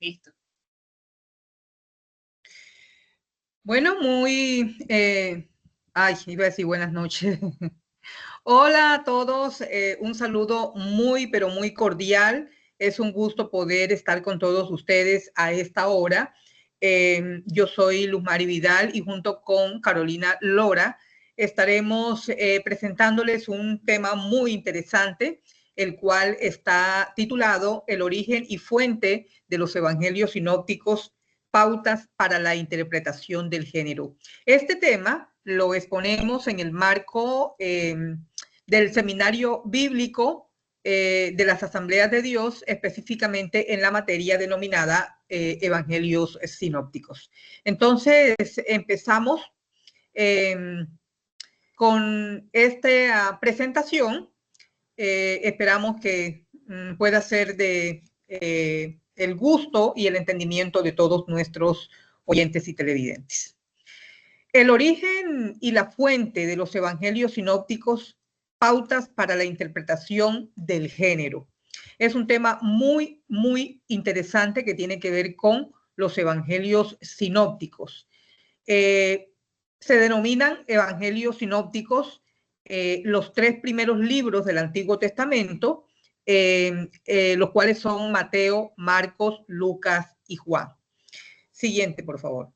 Listo. Bueno, iba a decir buenas noches. Hola a todos, un saludo muy, pero muy cordial. Es un gusto poder estar con todos ustedes a esta hora. Yo soy Luz Mari Vidal y junto con Carolina Lora estaremos presentándoles un tema muy interesante, el cual está titulado El origen y fuente de los evangelios sinópticos, pautas para la interpretación del género. Este tema lo exponemos en el marco del seminario bíblico de las Asambleas de Dios, específicamente en la materia denominada Evangelios Sinópticos. Entonces, empezamos eh, con esta presentación. Esperamos que pueda ser de el gusto y el entendimiento de todos nuestros oyentes y televidentes. El origen y la fuente de los evangelios sinópticos, pautas para la interpretación del género. Es un tema muy, muy interesante que tiene que ver con los evangelios sinópticos. Se denominan evangelios sinópticos los tres primeros libros del Antiguo Testamento, los cuales son Mateo, Marcos, Lucas y Juan. Siguiente, por favor.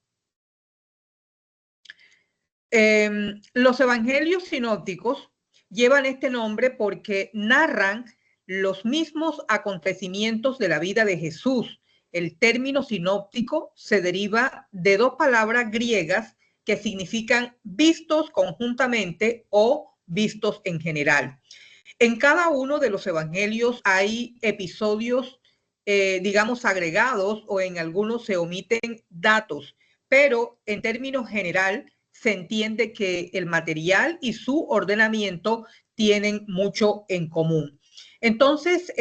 Los evangelios sinópticos llevan este nombre porque narran los mismos acontecimientos de la vida de Jesús. El término sinóptico se deriva de dos palabras griegas que significan vistos conjuntamente o vistos en general. En cada uno de los evangelios hay episodios, digamos, agregados, o en algunos se omiten datos, pero en términos general se entiende que el material y su ordenamiento tienen mucho en común. Entonces,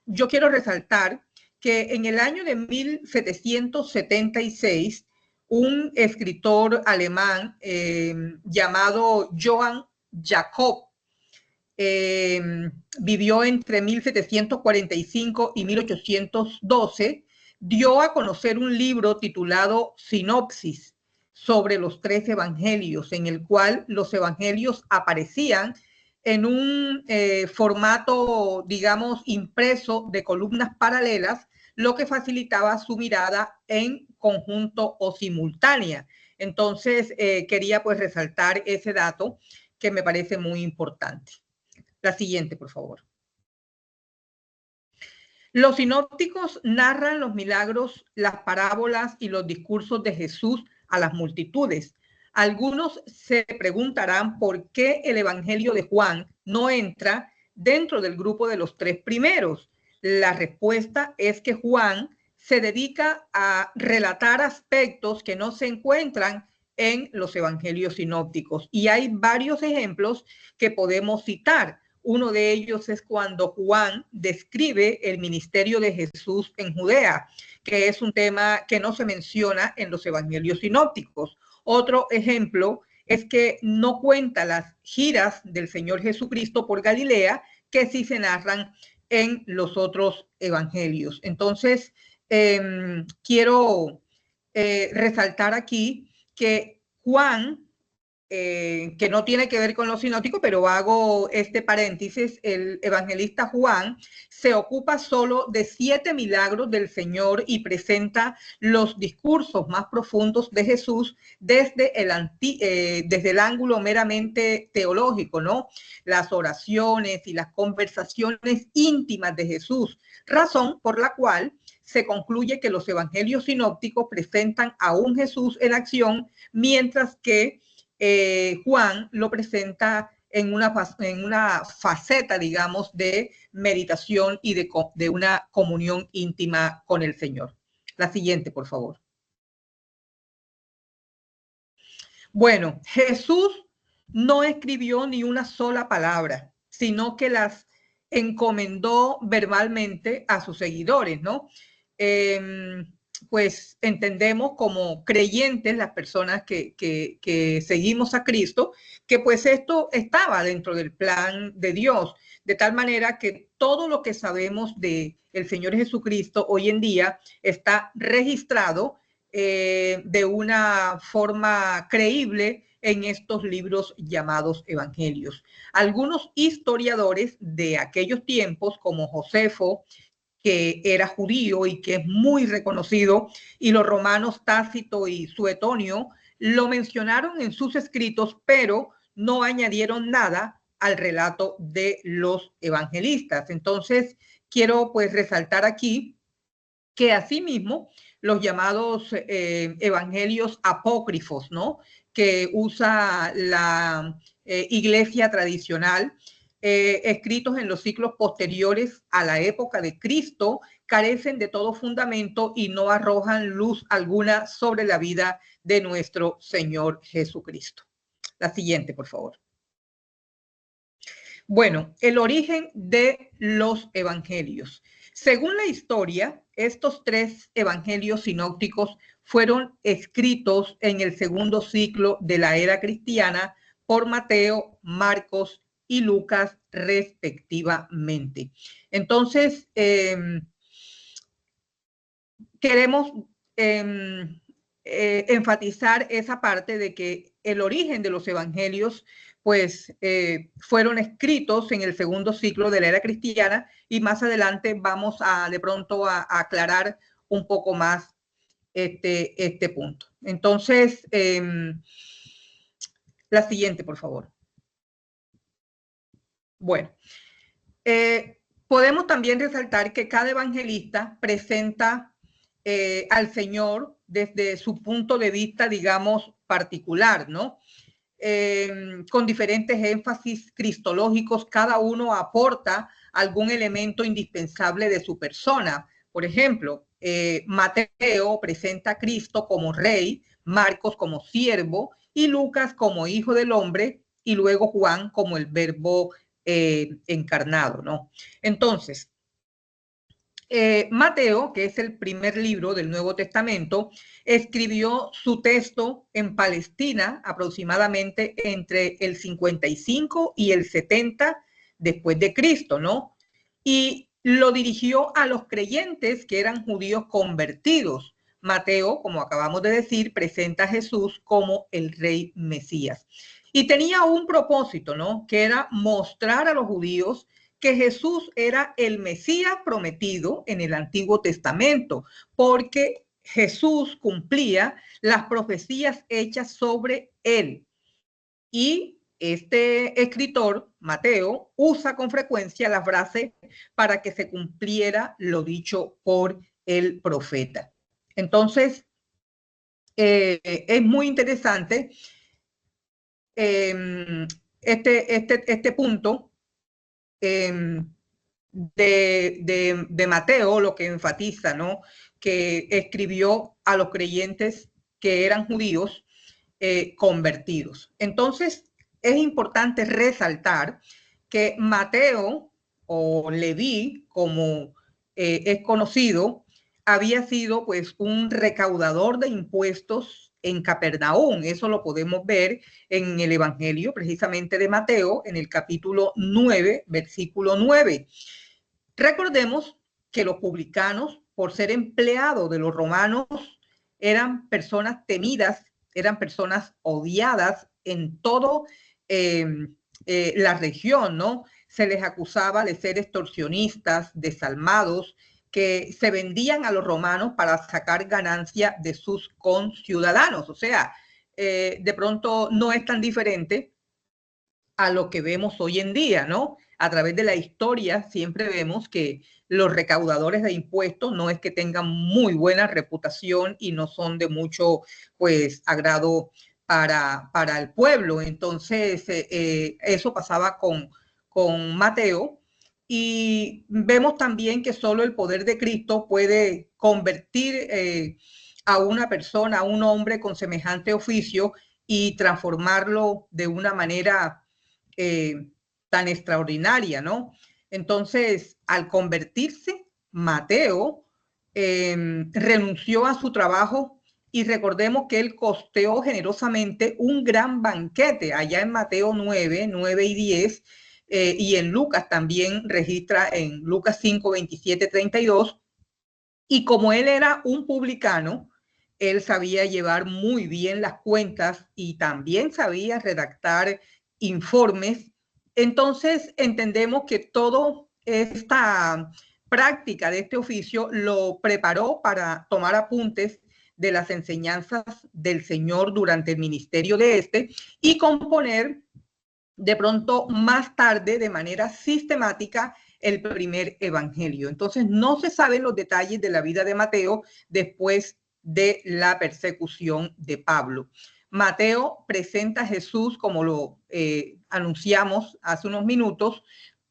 yo quiero resaltar que en el año de 1776, un escritor alemán llamado Johann Jacob vivió entre 1745 y 1812, dio a conocer un libro titulado Sinopsis sobre los tres evangelios, en el cual los evangelios aparecían en un formato, digamos, impreso de columnas paralelas, lo que facilitaba su mirada en conjunto o simultánea. Entonces, quería pues resaltar ese dato que me parece muy importante. La siguiente, por favor. Los sinópticos narran los milagros, las parábolas y los discursos de Jesús a las multitudes. Algunos se preguntarán por qué el Evangelio de Juan no entra dentro del grupo de los tres primeros. La respuesta es que Juan se dedica a relatar aspectos que no se encuentran en los evangelios sinópticos. Y hay varios ejemplos que podemos citar. Uno de ellos es cuando Juan describe el ministerio de Jesús en Judea, que es un tema que no se menciona en los evangelios sinópticos. Otro ejemplo es que no cuenta las giras del Señor Jesucristo por Galilea, que sí se narran en los otros evangelios. Entonces, quiero resaltar aquí que Juan, que no tiene que ver con los sinópticos, pero hago este paréntesis, el evangelista Juan se ocupa solo de 7 milagros del Señor y presenta los discursos más profundos de Jesús desde el ángulo meramente teológico, ¿no? Las oraciones y las conversaciones íntimas de Jesús, razón por la cual se concluye que los evangelios sinópticos presentan a un Jesús en acción, mientras que Juan lo presenta en una faceta, digamos, de meditación y de una comunión íntima con el Señor. La siguiente, por favor. Bueno, Jesús no escribió ni una sola palabra, sino que las encomendó verbalmente a sus seguidores, ¿no? pues entendemos como creyentes, las personas que seguimos a Cristo, que pues esto estaba dentro del plan de Dios, de tal manera que todo lo que sabemos de el Señor Jesucristo hoy en día está registrado de una forma creíble en estos libros llamados evangelios. Algunos historiadores de aquellos tiempos, como Josefo, que era judío y que es muy reconocido, y los romanos Tácito y Suetonio lo mencionaron en sus escritos, pero no añadieron nada al relato de los evangelistas. Entonces, quiero pues resaltar aquí que asimismo los llamados evangelios apócrifos, ¿no? Que usa la iglesia tradicional, escritos en los siglos posteriores a la época de Cristo, carecen de todo fundamento y no arrojan luz alguna sobre la vida de nuestro Señor Jesucristo. La siguiente, por favor. Bueno, el origen de los evangelios. Según la historia, estos tres evangelios sinópticos fueron escritos en el segundo ciclo de la era cristiana por Mateo, Marcos y Lucas respectivamente. Entonces, queremos enfatizar esa parte de que el origen de los evangelios pues fueron escritos en el segundo ciclo de la era cristiana, y más adelante vamos a de pronto a aclarar un poco más este punto. Entonces, la siguiente, por favor. Bueno, podemos también resaltar que cada evangelista presenta al Señor desde su punto de vista, digamos, particular, ¿no? Con diferentes énfasis cristológicos, cada uno aporta algún elemento indispensable de su persona. Por ejemplo, Mateo presenta a Cristo como rey, Marcos como siervo y Lucas como hijo del hombre, y luego Juan como el verbo encarnado, ¿no? Entonces, Mateo, que es el primer libro del Nuevo Testamento, escribió su texto en Palestina aproximadamente entre el 55 y el 70 después de Cristo, ¿no? Y lo dirigió a los creyentes que eran judíos convertidos. Mateo, como acabamos de decir, presenta a Jesús como el rey Mesías. Y tenía un propósito, ¿no? Que era mostrar a los judíos que Jesús era el Mesías prometido en el Antiguo Testamento, porque Jesús cumplía las profecías hechas sobre él. Y este escritor, Mateo, usa con frecuencia la frase para que se cumpliera lo dicho por el profeta. Entonces, es muy interesante este punto de Mateo, lo que enfatiza, ¿no? Que escribió a los creyentes que eran judíos convertidos. Entonces, es importante resaltar que Mateo, o Leví, como es conocido, había sido pues un recaudador de impuestos en Capernaum. Eso lo podemos ver en el Evangelio precisamente de Mateo, en el capítulo 9, versículo 9. Recordemos que los publicanos, por ser empleados de los romanos, eran personas temidas, eran personas odiadas en toda la región, ¿no? Se les acusaba de ser extorsionistas, desalmados, que se vendían a los romanos para sacar ganancia de sus conciudadanos. O sea, de pronto no es tan diferente a lo que vemos hoy en día, ¿no? A través de la historia siempre vemos que los recaudadores de impuestos no es que tengan muy buena reputación y no son de mucho, pues, agrado para el pueblo. Entonces, eso pasaba con Mateo. Y vemos también que solo el poder de Cristo puede convertir a una persona, a un hombre con semejante oficio, y transformarlo de una manera tan extraordinaria, ¿no? Entonces, al convertirse, Mateo renunció a su trabajo y recordemos que él costeó generosamente un gran banquete allá en Mateo 9 y 10, y en Lucas también registra en Lucas 5, 27, 32. Y como él era un publicano, él sabía llevar muy bien las cuentas y también sabía redactar informes. Entonces entendemos que toda esta práctica de este oficio lo preparó para tomar apuntes de las enseñanzas del Señor durante el ministerio de este y componer de pronto más tarde de manera sistemática el primer evangelio. Entonces no se saben los detalles de la vida de Mateo después de la persecución de Pablo. Mateo presenta a Jesús, como lo anunciamos hace unos minutos,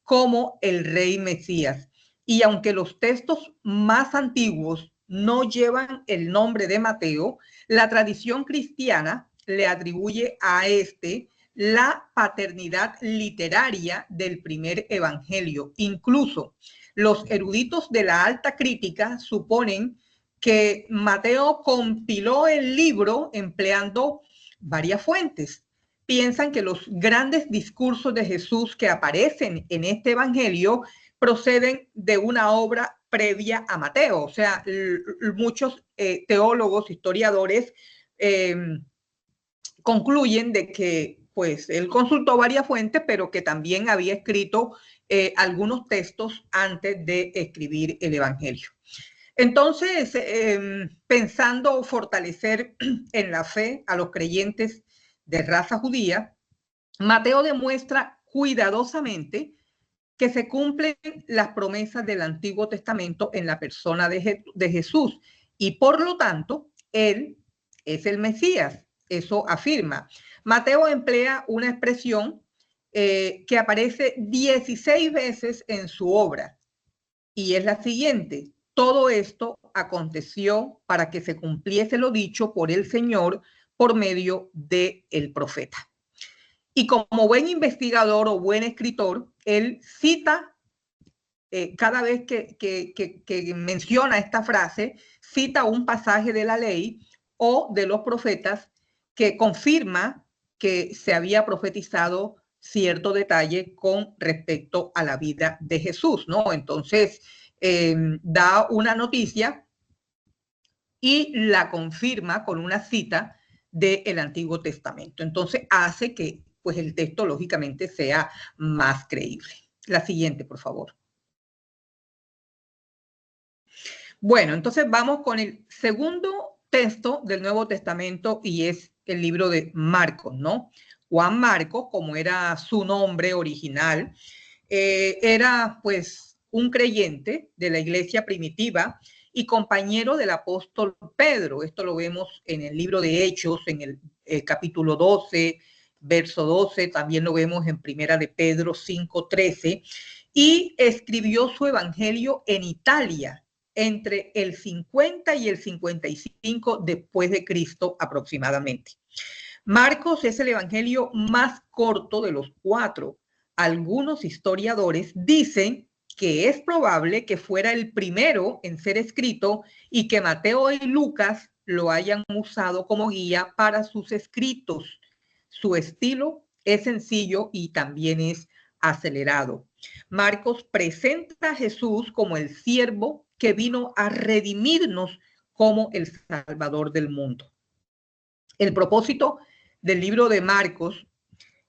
como el rey Mesías. Y aunque los textos más antiguos no llevan el nombre de Mateo, la tradición cristiana le atribuye a este la paternidad literaria del primer evangelio. Incluso los eruditos de la alta crítica suponen que Mateo compiló el libro empleando varias fuentes. Piensan que los grandes discursos de Jesús que aparecen en este evangelio proceden de una obra previa a Mateo. O sea, muchos teólogos, historiadores, concluyen de que pues él consultó varias fuentes, pero que también había escrito algunos textos antes de escribir el Evangelio. Entonces, pensando fortalecer en la fe a los creyentes de raza judía, Mateo demuestra cuidadosamente que se cumplen las promesas del Antiguo Testamento en la persona de Jesús y por lo tanto, él es el Mesías. Eso afirma. Mateo emplea una expresión que aparece 16 veces en su obra y es la siguiente: todo esto aconteció para que se cumpliese lo dicho por el Señor por medio del profeta. Y como buen investigador o buen escritor, él cita cada vez que menciona esta frase, cita un pasaje de la ley o de los profetas que confirma que se había profetizado cierto detalle con respecto a la vida de Jesús, ¿no? Entonces, da una noticia y la confirma con una cita del Antiguo Testamento. Entonces, hace que pues, el texto, lógicamente, sea más creíble. La siguiente, por favor. Bueno, entonces vamos con el segundo texto del Nuevo Testamento y es el libro de Marcos, ¿no? Juan Marcos, como era su nombre original, era pues un creyente de la iglesia primitiva y compañero del apóstol Pedro. Esto lo vemos en el libro de Hechos, en el capítulo 12, verso 12, también lo vemos en Primera de Pedro 5:13, y escribió su evangelio en Italia entre el 50 y el 55 después de Cristo aproximadamente. Marcos es el evangelio más corto de los cuatro. Algunos historiadores dicen que es probable que fuera el primero en ser escrito y que Mateo y Lucas lo hayan usado como guía para sus escritos. Su estilo es sencillo y también es acelerado. Marcos presenta a Jesús como el siervo que vino a redimirnos como el Salvador del mundo. El propósito del libro de Marcos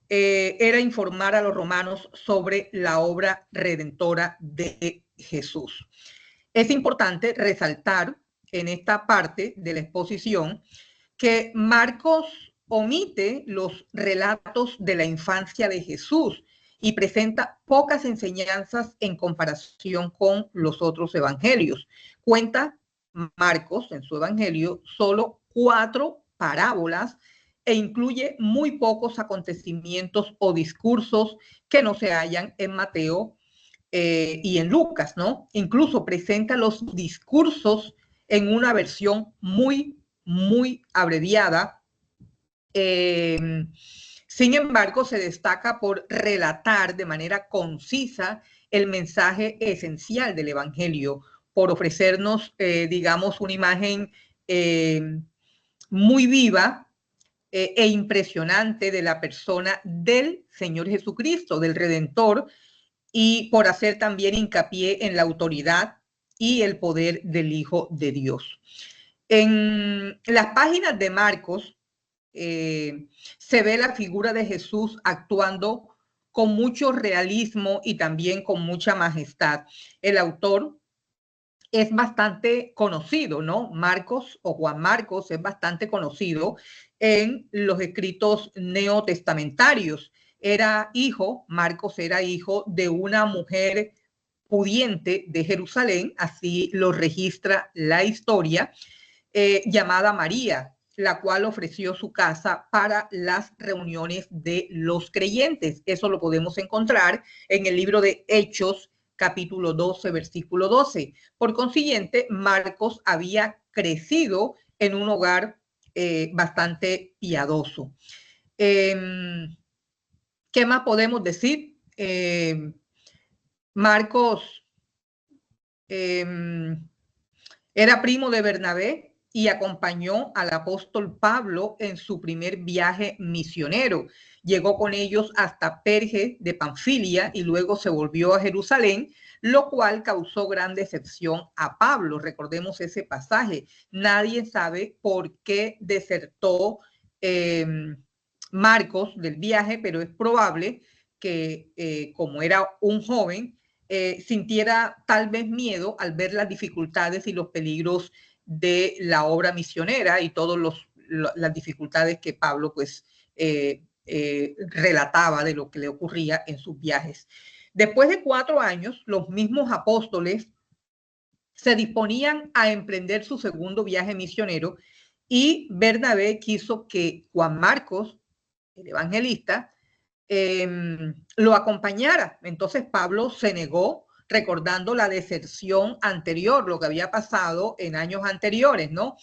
era informar a los romanos sobre la obra redentora de Jesús. Es importante resaltar en esta parte de la exposición que Marcos omite los relatos de la infancia de Jesús y presenta pocas enseñanzas en comparación con los otros evangelios. Cuenta Marcos en su evangelio solo 4 parábolas e incluye muy pocos acontecimientos o discursos que no se hallan en Mateo y en Lucas, ¿no? Incluso presenta los discursos en una versión muy abreviada. Sin embargo, se destaca por relatar de manera concisa el mensaje esencial del Evangelio, por ofrecernos, digamos, una imagen muy viva e impresionante de la persona del Señor Jesucristo, del Redentor, y por hacer también hincapié en la autoridad y el poder del Hijo de Dios. En las páginas de Marcos se ve la figura de Jesús actuando con mucho realismo y también con mucha majestad. El autor es bastante conocido, ¿no? Marcos o Juan Marcos es bastante conocido en los escritos neotestamentarios. Marcos era hijo de una mujer pudiente de Jerusalén, así lo registra la historia, llamada María, la cual ofreció su casa para las reuniones de los creyentes. Eso lo podemos encontrar en el libro de Hechos, capítulo 12, versículo 12. Por consiguiente, Marcos había crecido en un hogar bastante piadoso. ¿Qué más podemos decir? Marcos era primo de Bernabé y acompañó al apóstol Pablo en su primer viaje misionero. Llegó con ellos hasta Perge de Panfilia y luego se volvió a Jerusalén, lo cual causó gran decepción a Pablo. Recordemos ese pasaje. Nadie sabe por qué desertó Marcos del viaje, pero es probable que como era un joven, sintiera tal vez miedo al ver las dificultades y los peligros de la obra misionera y todas las dificultades que Pablo pues relataba de lo que le ocurría en sus viajes. Después de 4 años, los mismos apóstoles se disponían a emprender su segundo viaje misionero y Bernabé quiso que Juan Marcos, el evangelista, lo acompañara. Entonces Pablo se negó, recordando la deserción anterior, lo que había pasado en años anteriores, ¿no?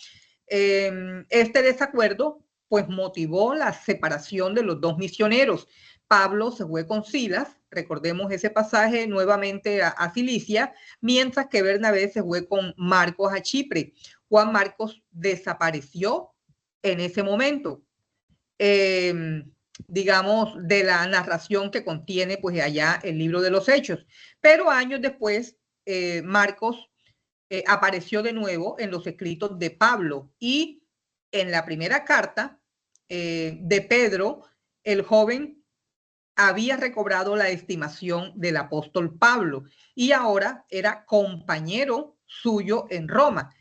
Este desacuerdo pues motivó la separación de los dos misioneros. Pablo se fue con Silas, recordemos ese pasaje, nuevamente a Cilicia, mientras que Bernabé se fue con Marcos a Chipre. Juan Marcos desapareció en ese momento. Digamos, de la narración que contiene pues allá el libro de los Hechos. Pero años después, Marcos apareció de nuevo en los escritos de Pablo y en la primera carta de Pedro, el joven había recobrado la estimación del apóstol Pablo y ahora era compañero suyo en Roma.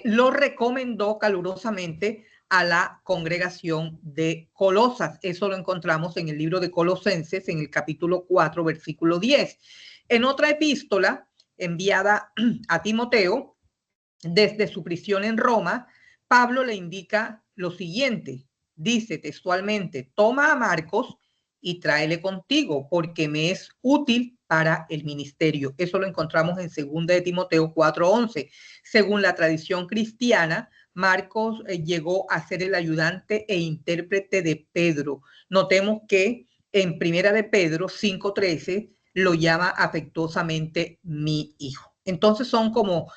Lo recomendó calurosamente a la congregación de Colosas. Eso lo encontramos en el libro de Colosenses, en el capítulo 4, versículo 10. En otra epístola enviada a Timoteo, desde su prisión en Roma, Pablo le indica lo siguiente. Dice textualmente, toma a Marcos y tráele contigo, porque me es útil para el ministerio. Eso lo encontramos en 2 de Timoteo 4:11. Según la tradición cristiana, Marcos llegó a ser el ayudante e intérprete de Pedro. Notemos que en Primera de Pedro 5:13 lo llama afectuosamente mi hijo. Entonces son como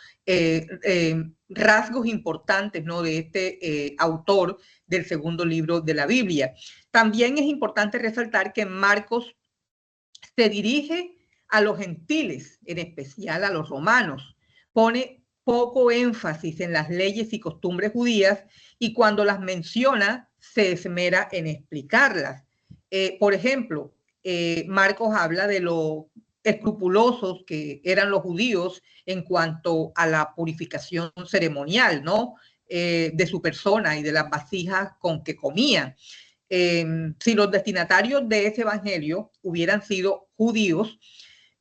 rasgos importantes, ¿no?, de este autor del segundo libro de la Biblia. También es importante resaltar que Marcos se dirige a los gentiles, en especial a los romanos. Pone poco énfasis en las leyes y costumbres judías y cuando las menciona se esmera en explicarlas. Por ejemplo, Marcos habla de lo escrupulosos que eran los judíos en cuanto a la purificación ceremonial, ¿no? De su persona y de las vasijas con que comían. Si los destinatarios de ese evangelio hubieran sido judíos,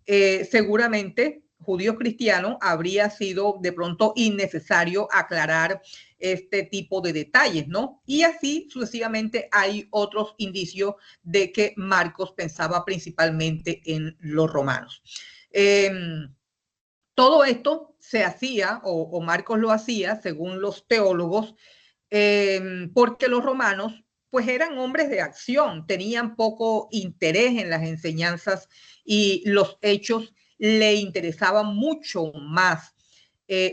seguramente judíos cristianos, habría sido de pronto innecesario aclarar este tipo de detalles, ¿no? Y así sucesivamente hay otros indicios de que Marcos pensaba principalmente en los romanos. Todo esto se hacía, o Marcos lo hacía, según los teólogos, porque los romanos pues eran hombres de acción, tenían poco interés en las enseñanzas y los hechos le interesaba mucho más.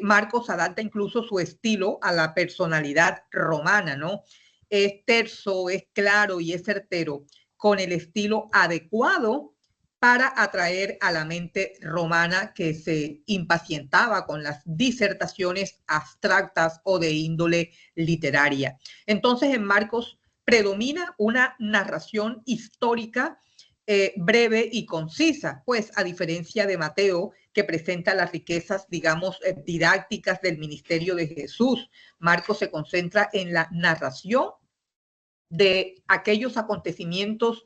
Marcos adapta incluso su estilo a la personalidad romana, ¿no? Es terso, es claro y es certero, con el estilo adecuado para atraer a la mente romana que se impacientaba con las disertaciones abstractas o de índole literaria. Entonces, en Marcos predomina una narración histórica breve y concisa, pues a diferencia de Mateo, que presenta las riquezas, digamos, didácticas del ministerio de Jesús, Marcos se concentra en la narración de aquellos acontecimientos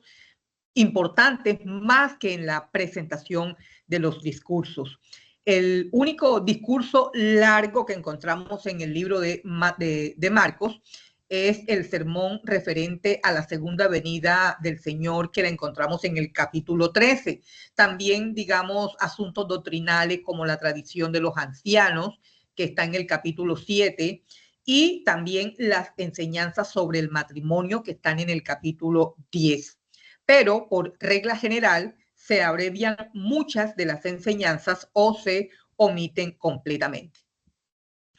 importantes más que en la presentación de los discursos. El único discurso largo que encontramos en el libro de Marcos es el sermón referente a la segunda venida del Señor, que la encontramos en el capítulo 13. También, digamos, asuntos doctrinales como la tradición de los ancianos, que está en el capítulo 7, y también las enseñanzas sobre el matrimonio, que están en el capítulo 10. Pero por regla general se abrevian muchas de las enseñanzas o se omiten completamente.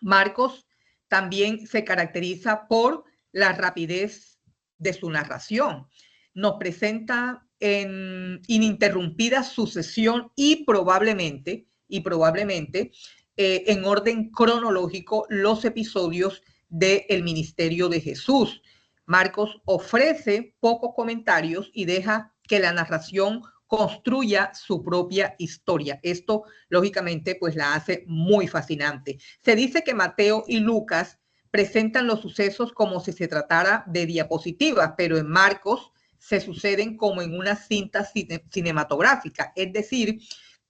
Marcos también se caracteriza por la rapidez de su narración. Nos presenta en ininterrumpida sucesión y probablemente en orden cronológico los episodios del ministerio de Jesús. Marcos ofrece pocos comentarios y deja que la narración construya su propia historia. Esto, lógicamente, pues la hace muy fascinante. Se dice que Mateo y Lucas presentan los sucesos como si se tratara de diapositivas, pero en Marcos se suceden como en una cinta cinematográfica, es decir,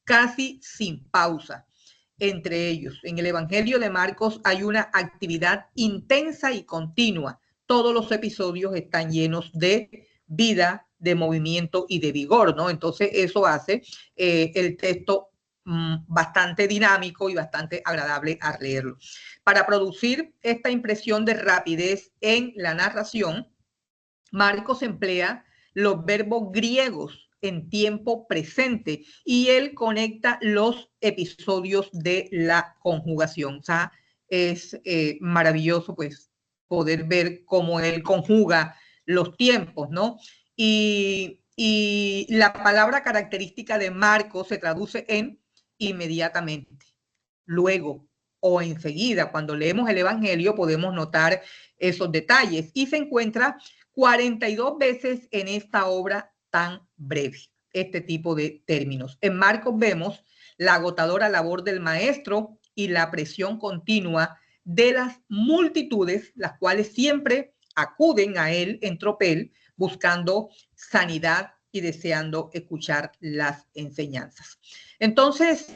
casi sin pausa entre ellos. En el Evangelio de Marcos hay una actividad intensa y continua. Todos los episodios están llenos de vida, de movimiento y de vigor, ¿no? Entonces eso hace el texto bastante dinámico y bastante agradable a leerlo. Para producir esta impresión de rapidez en la narración, Marcos emplea los verbos griegos en tiempo presente y él conecta los episodios de la conjugación. O sea, es maravilloso pues poder ver cómo él conjuga los tiempos, ¿no? Y la palabra característica de Marcos se traduce en inmediatamente, luego o enseguida. Cuando leemos el Evangelio podemos notar esos detalles y se encuentra 42 veces en esta obra tan breve este tipo de términos. En Marcos vemos la agotadora labor del maestro y la presión continua de las multitudes, las cuales siempre acuden a él en tropel buscando sanidad y deseando escuchar las enseñanzas. Entonces,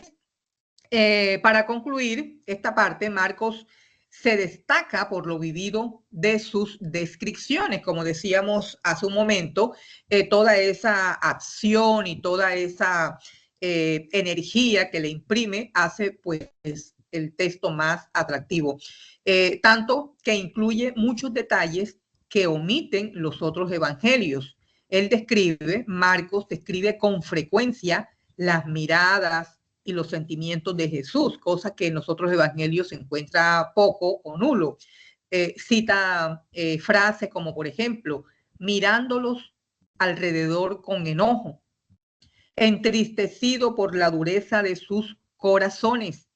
para concluir esta parte, Marcos se destaca por lo vivido de sus descripciones, como decíamos hace un momento, toda esa acción y toda esa energía que le imprime hace pues el texto más atractivo, tanto que incluye muchos detalles que omiten los otros evangelios. Marcos describe con frecuencia las miradas y los sentimientos de Jesús, cosa que en los otros evangelios se encuentra poco o nulo. Cita frases como, por ejemplo, mirándolos alrededor con enojo, entristecido por la dureza de sus corazones.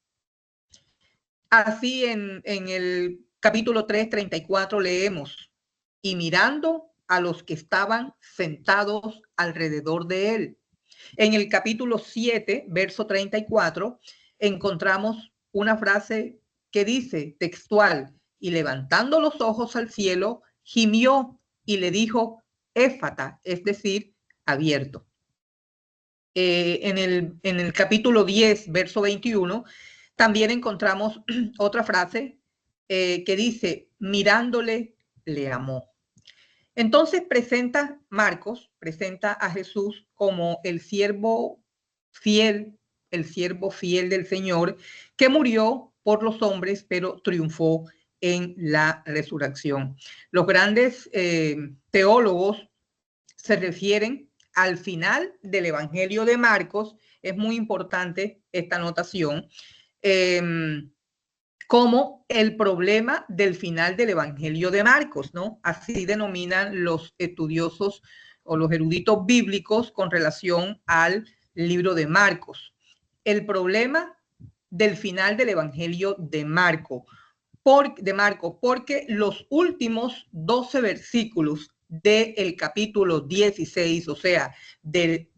Así en el capítulo 3, 34 leemos, y mirando a los que estaban sentados alrededor de él. En el capítulo 7, verso 34, encontramos una frase que dice textual, y levantando los ojos al cielo, gimió y le dijo, éfata, es decir, abierto. En el capítulo 10, verso 21, también encontramos otra frase que dice, mirándole, le amó. Entonces Marcos presenta a Jesús como el siervo fiel del Señor, que murió por los hombres, pero triunfó en la resurrección. Los grandes teólogos se refieren al final del Evangelio de Marcos, es muy importante esta anotación, como el problema del final del Evangelio de Marcos, ¿no? Así denominan los estudiosos o los eruditos bíblicos con relación al libro de Marcos. El problema del final del Evangelio de Marcos, porque los últimos 12 versículos del capítulo 16, o sea, del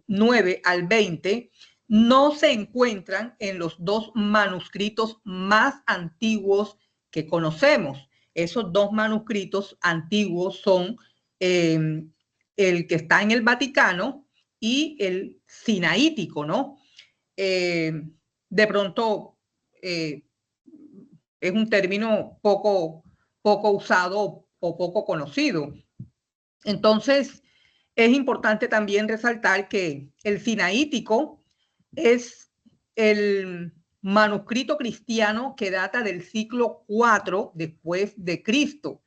9 al 20, no se encuentran en los dos manuscritos más antiguos que conocemos. Esos dos manuscritos antiguos son el que está en el Vaticano y el sinaítico, ¿no? De pronto es un término poco usado o poco conocido. Entonces, es importante también resaltar que el sinaítico es el manuscrito cristiano que data del siglo IV después de Cristo,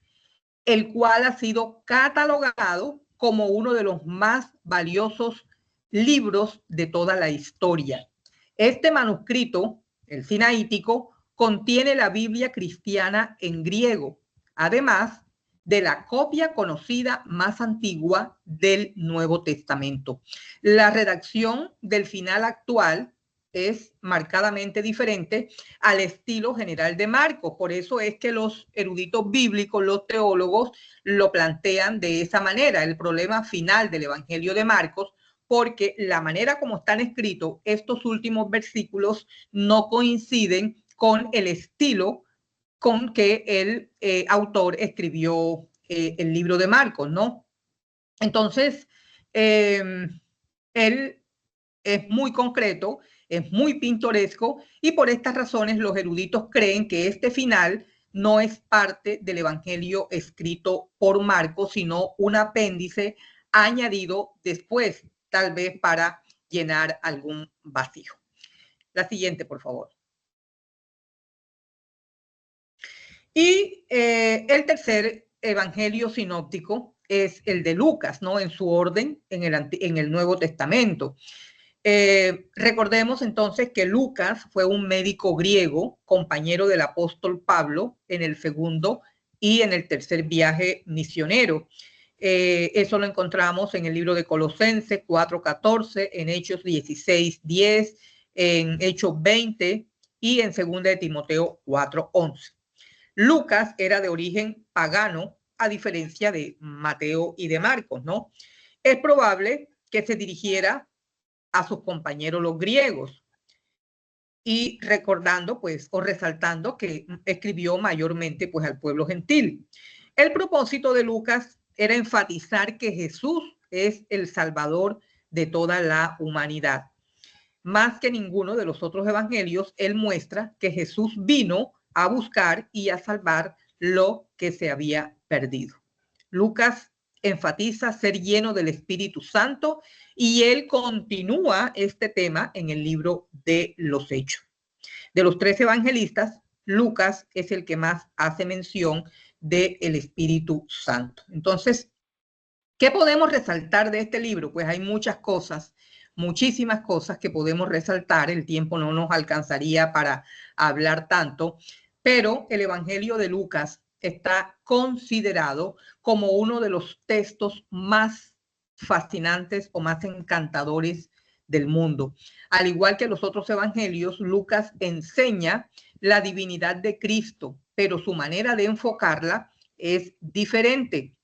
el cual ha sido catalogado como uno de los más valiosos libros de toda la historia. Este manuscrito, el sinaítico, contiene la Biblia cristiana en griego, además de la copia conocida más antigua del Nuevo Testamento. La redacción del final actual es marcadamente diferente al estilo general de Marcos. Por eso es que los eruditos bíblicos, los teólogos, lo plantean de esa manera, el problema final del Evangelio de Marcos, porque la manera como están escritos estos últimos versículos no coinciden con el estilo con que el autor escribió el libro de Marcos, ¿no? Entonces, él es muy concreto, es muy pintoresco y por estas razones los eruditos creen que este final no es parte del Evangelio escrito por Marcos, sino un apéndice añadido después, tal vez para llenar algún vacío. La siguiente, por favor. Y el tercer evangelio sinóptico es el de Lucas, ¿no? En su orden en el Nuevo Testamento. Recordemos entonces que Lucas fue un médico griego, compañero del apóstol Pablo en el segundo y en el tercer viaje misionero. Eso lo encontramos en el libro de Colosenses 4:14, en Hechos 16:10, en Hechos 20 y en 2 de Timoteo 4:11. Lucas era de origen pagano, a diferencia de Mateo y de Marcos, ¿no? Es probable que se dirigiera a sus compañeros los griegos y recordando, pues, o resaltando que escribió mayormente, pues, al pueblo gentil. El propósito de Lucas era enfatizar que Jesús es el Salvador de toda la humanidad. Más que ninguno de los otros evangelios, él muestra que Jesús vino a buscar y a salvar lo que se había perdido. Lucas enfatiza ser lleno del Espíritu Santo y él continúa este tema en el libro de los Hechos. De los tres evangelistas, Lucas es el que más hace mención del Espíritu Santo. Entonces, ¿qué podemos resaltar de este libro? Pues hay muchas cosas, muchísimas cosas que podemos resaltar. El tiempo no nos alcanzaría para hablar tanto, pero el Evangelio de Lucas está considerado como uno de los textos más fascinantes o más encantadores del mundo. Al igual que los otros evangelios, Lucas enseña la divinidad de Cristo, pero su manera de enfocarla es diferente.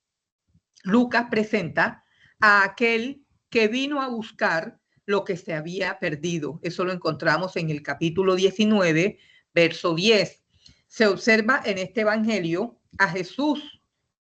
Lucas presenta a aquel que vino a buscar lo que se había perdido. Eso lo encontramos en el capítulo 19, verso 10. Se observa en este evangelio a Jesús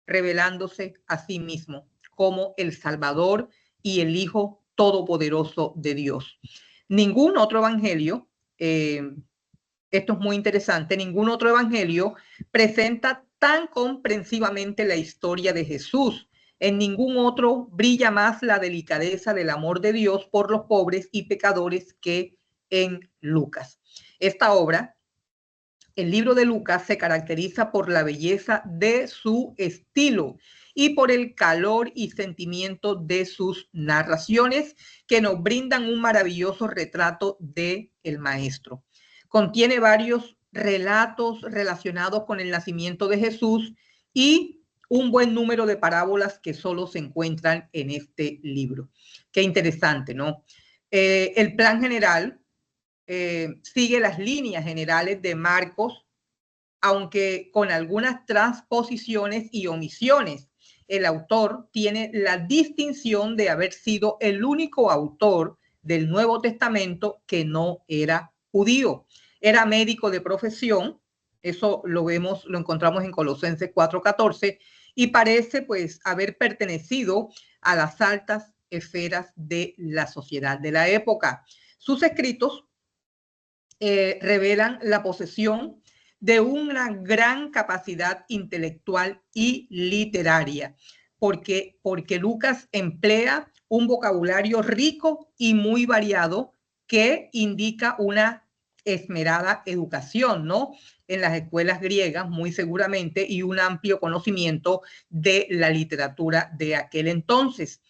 revelándose a sí mismo como el Salvador y el Hijo Todopoderoso de Dios. Ningún otro evangelio, esto es muy interesante, ningún otro evangelio presenta tan comprensivamente la historia de Jesús. En ningún otro brilla más la delicadeza del amor de Dios por los pobres y pecadores que en Lucas. Esta obra, el libro de Lucas, se caracteriza por la belleza de su estilo y por el calor y sentimiento de sus narraciones que nos brindan un maravilloso retrato de el maestro. Contiene varios relatos relacionados con el nacimiento de Jesús y un buen número de parábolas que solo se encuentran en este libro. Qué interesante, ¿no? El plan general sigue las líneas generales de Marcos, aunque con algunas transposiciones y omisiones. El autor tiene la distinción de haber sido el único autor del Nuevo Testamento que no era judío. Era médico de profesión, eso lo vemos, lo encontramos en Colosenses 4:14, y parece pues haber pertenecido a las altas esferas de la sociedad de la época. Sus escritos revelan la posesión de una gran capacidad intelectual y literaria, porque Lucas emplea un vocabulario rico y muy variado que indica una esmerada educación, ¿no? En las escuelas griegas, muy seguramente, y un amplio conocimiento de la literatura de aquel entonces.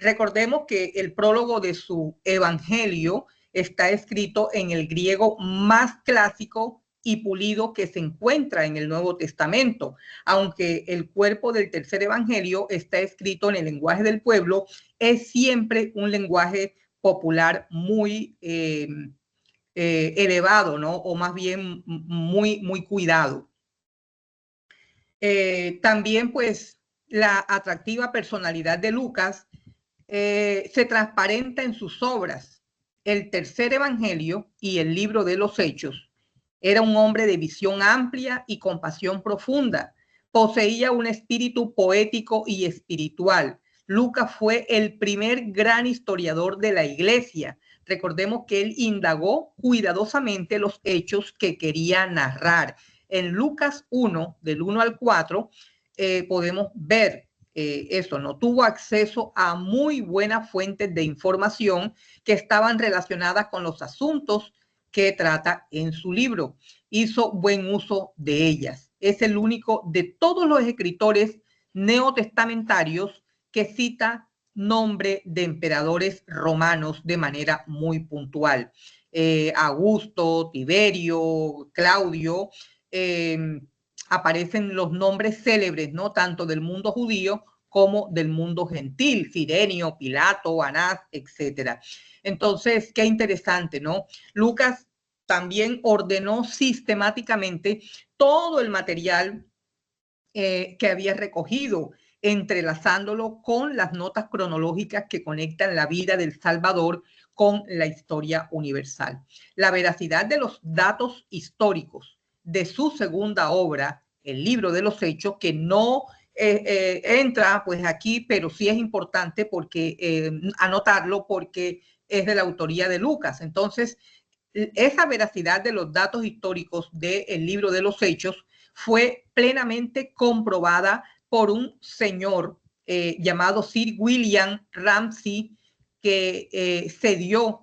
Recordemos que el prólogo de su evangelio está escrito en el griego más clásico y pulido que se encuentra en el Nuevo Testamento, aunque el cuerpo del tercer evangelio está escrito en el lenguaje del pueblo, es siempre un lenguaje popular muy elevado, ¿no? O más bien muy cuidado. También, pues, la atractiva personalidad de Lucas se transparenta en sus obras. El tercer evangelio y el libro de los Hechos. Era un hombre de visión amplia y compasión profunda. Poseía un espíritu poético y espiritual. Lucas fue el primer gran historiador de la iglesia. Recordemos que él indagó cuidadosamente los hechos que quería narrar. En Lucas 1, del 1 al 4, podemos ver eso, no tuvo acceso a muy buenas fuentes de información que estaban relacionadas con los asuntos que trata en su libro. Hizo buen uso de ellas. Es el único de todos los escritores neotestamentarios que cita nombre de emperadores romanos de manera muy puntual. Augusto, Tiberio, Claudio, aparecen los nombres célebres, ¿no? Tanto del mundo judío como del mundo gentil, Cirenio, Pilato, Anás, etcétera. Entonces, qué interesante, ¿no? Lucas también ordenó sistemáticamente todo el material que había recogido, entrelazándolo con las notas cronológicas que conectan la vida del Salvador con la historia universal. La veracidad de los datos históricos de su segunda obra, el libro de los Hechos, que no entra pues aquí, pero sí es importante porque anotarlo porque es de la autoría de Lucas. Entonces, esa veracidad de los datos históricos del libro de los Hechos fue plenamente comprobada por un señor llamado Sir William Ramsay, que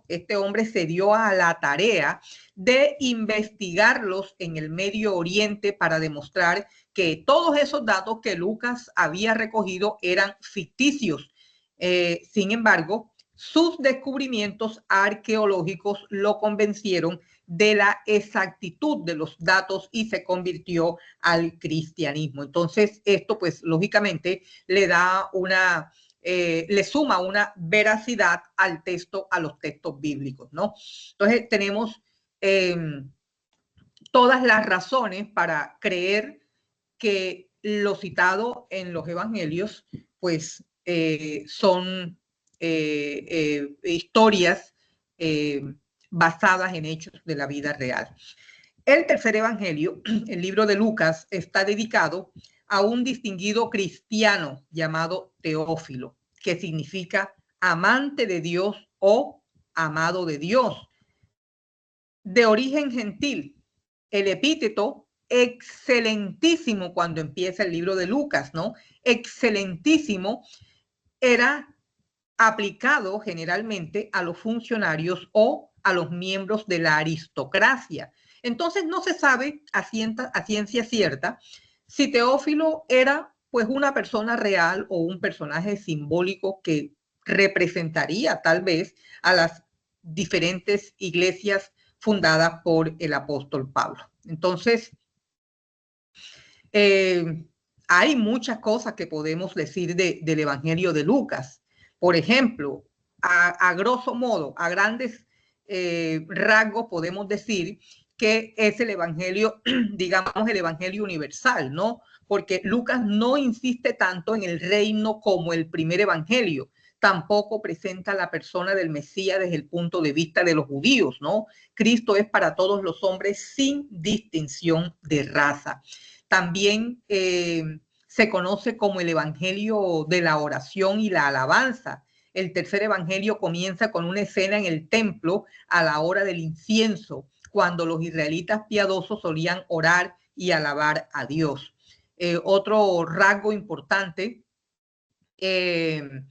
este hombre se dio a la tarea de investigarlos en el Medio Oriente para demostrar que todos esos datos que Lucas había recogido eran ficticios. Sin embargo, sus descubrimientos arqueológicos lo convencieron de la exactitud de los datos y se convirtió al cristianismo. Entonces, esto pues lógicamente le da le suma una veracidad al texto, a los textos bíblicos, ¿no? Entonces, tenemos todas las razones para creer que lo citado en los evangelios, pues son historias basadas en hechos de la vida real. El tercer evangelio, el libro de Lucas, está dedicado a un distinguido cristiano llamado Teófilo, que significa amante de Dios o amado de Dios. De origen gentil, el epíteto excelentísimo cuando empieza el libro de Lucas, ¿no? Excelentísimo era aplicado generalmente a los funcionarios o a los miembros de la aristocracia. Entonces no se sabe a ciencia cierta si Teófilo era pues una persona real o un personaje simbólico que representaría tal vez a las diferentes iglesias fundadas por el apóstol Pablo. Entonces, hay muchas cosas que podemos decir del Evangelio de Lucas. Por ejemplo, a grosso modo, a grandes rasgos, podemos decir que es el Evangelio, digamos, el Evangelio universal, ¿no? Porque Lucas no insiste tanto en el reino como el primer Evangelio. Tampoco presenta la persona del Mesías desde el punto de vista de los judíos, ¿no? Cristo es para todos los hombres sin distinción de raza. También se conoce como el Evangelio de la oración y la alabanza. El tercer evangelio comienza con una escena en el templo a la hora del incienso, cuando los israelitas piadosos solían orar y alabar a Dios. Otro rasgo importante de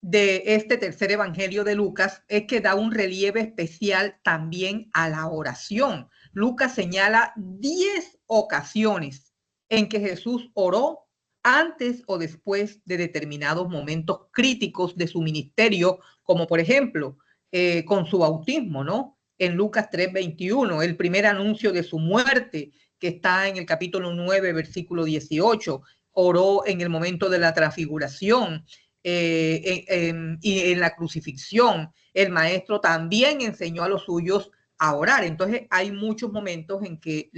este tercer evangelio de Lucas es que da un relieve especial también a la oración. Lucas señala 10 ocasiones en que Jesús oró antes o después de determinados momentos críticos de su ministerio, como por ejemplo con su bautismo, ¿no? En Lucas 3:21, el primer anuncio de su muerte, que está en el capítulo 9, versículo 18, oró en el momento de la transfiguración, y en la crucifixión. El maestro también enseñó a los suyos a orar. Entonces hay muchos momentos en que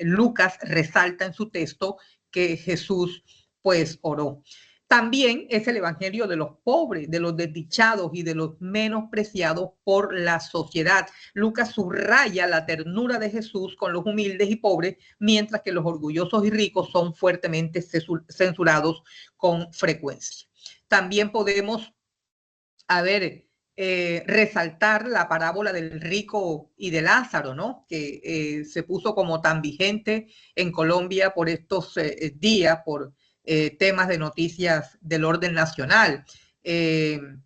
Lucas resalta en su texto que Jesús pues oró. También es el evangelio de los pobres, de los desdichados y de los menospreciados por la sociedad. Lucas subraya la ternura de Jesús con los humildes y pobres, mientras que los orgullosos y ricos son fuertemente censurados con frecuencia. También podemos, resaltar la parábola del rico y de Lázaro, ¿no? Que se puso como tan vigente en Colombia por estos días, por temas de noticias del orden nacional. En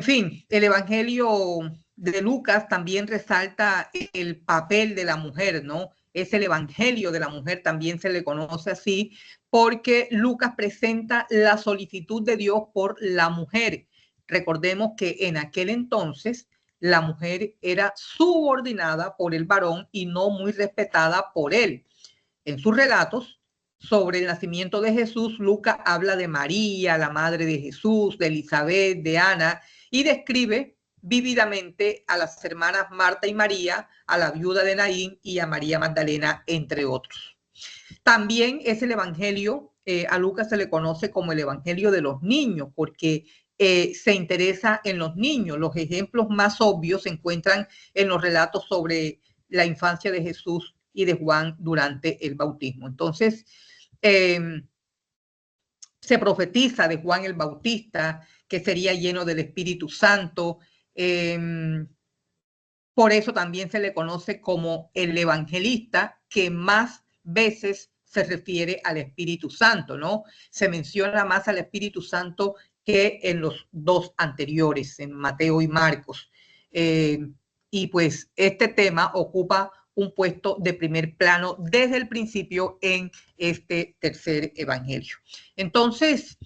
fin, el Evangelio de Lucas también resalta el papel de la mujer, ¿no? Es el Evangelio de la mujer, también se le conoce así, porque Lucas presenta la solicitud de Dios por la mujer. Recordemos que en aquel entonces la mujer era subordinada por el varón y no muy respetada por él. En sus relatos sobre el nacimiento de Jesús, Lucas habla de María, la madre de Jesús, de Elizabeth, de Ana, y describe vívidamente a las hermanas Marta y María, a la viuda de Naín y a María Magdalena, entre otros. También es el evangelio, a Lucas se le conoce como el evangelio de los niños, porque se interesa en los niños. Los ejemplos más obvios se encuentran en los relatos sobre la infancia de Jesús y de Juan durante el bautismo. Entonces, se profetiza de Juan el Bautista que sería lleno del Espíritu Santo. Por eso también se le conoce como el evangelista que más veces se refiere al Espíritu Santo, ¿no? Se menciona más al Espíritu Santo que en los dos anteriores, en Mateo y Marcos. Y pues este tema ocupa un puesto de primer plano desde el principio en este tercer evangelio. Entonces,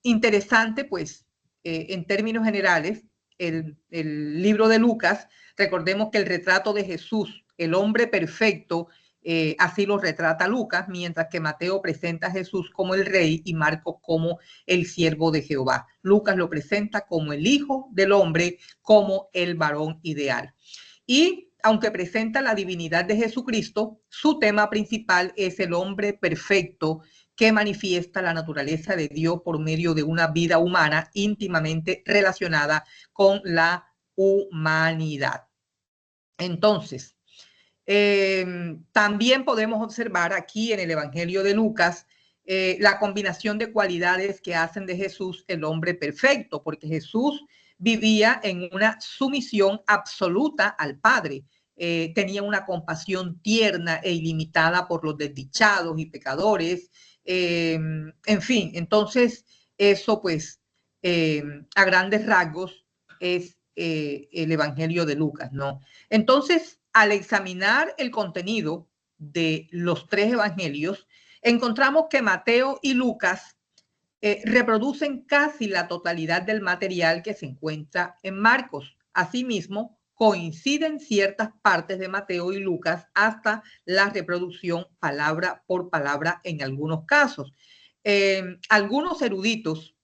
interesante, pues, en términos generales, el libro de Lucas, recordemos que el retrato de Jesús, el hombre perfecto, así lo retrata Lucas, mientras que Mateo presenta a Jesús como el rey y Marcos como el siervo de Jehová. Lucas lo presenta como el hijo del hombre, como el varón ideal. Y aunque presenta la divinidad de Jesucristo, su tema principal es el hombre perfecto que manifiesta la naturaleza de Dios por medio de una vida humana íntimamente relacionada con la humanidad. Entonces, también podemos observar aquí en el Evangelio de Lucas la combinación de cualidades que hacen de Jesús el hombre perfecto, porque Jesús vivía en una sumisión absoluta al Padre. Tenía una compasión tierna e ilimitada por los desdichados y pecadores. En fin, entonces eso pues a grandes rasgos es el Evangelio de Lucas, ¿no? Entonces, al examinar el contenido de los tres evangelios, encontramos que Mateo y Lucas reproducen casi la totalidad del material que se encuentra en Marcos. Asimismo, coinciden ciertas partes de Mateo y Lucas hasta la reproducción palabra por palabra en algunos casos. Algunos eruditos,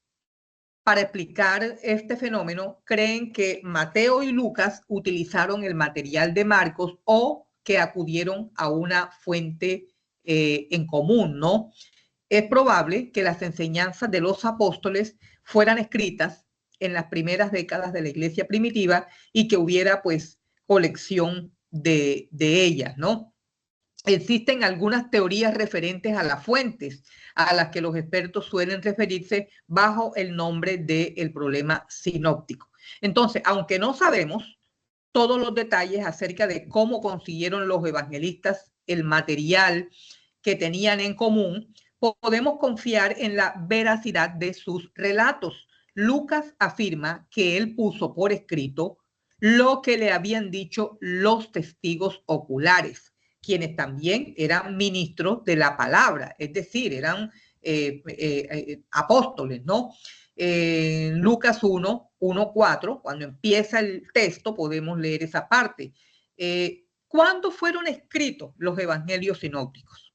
para explicar este fenómeno, creen que Mateo y Lucas utilizaron el material de Marcos o que acudieron a una fuente en común, ¿no? Es probable que las enseñanzas de los apóstoles fueran escritas en las primeras décadas de la iglesia primitiva y que hubiera pues colección de ellas, ¿no? Existen algunas teorías referentes a las fuentes a las que los expertos suelen referirse bajo el nombre del problema sinóptico. Entonces, aunque no sabemos todos los detalles acerca de cómo consiguieron los evangelistas el material que tenían en común, podemos confiar en la veracidad de sus relatos. Lucas afirma que él puso por escrito lo que le habían dicho los testigos oculares, quienes también eran ministros de la palabra, es decir, eran apóstoles, ¿no? Lucas 1:4, cuando empieza el texto, podemos leer esa parte. ¿Cuándo fueron escritos los evangelios sinópticos?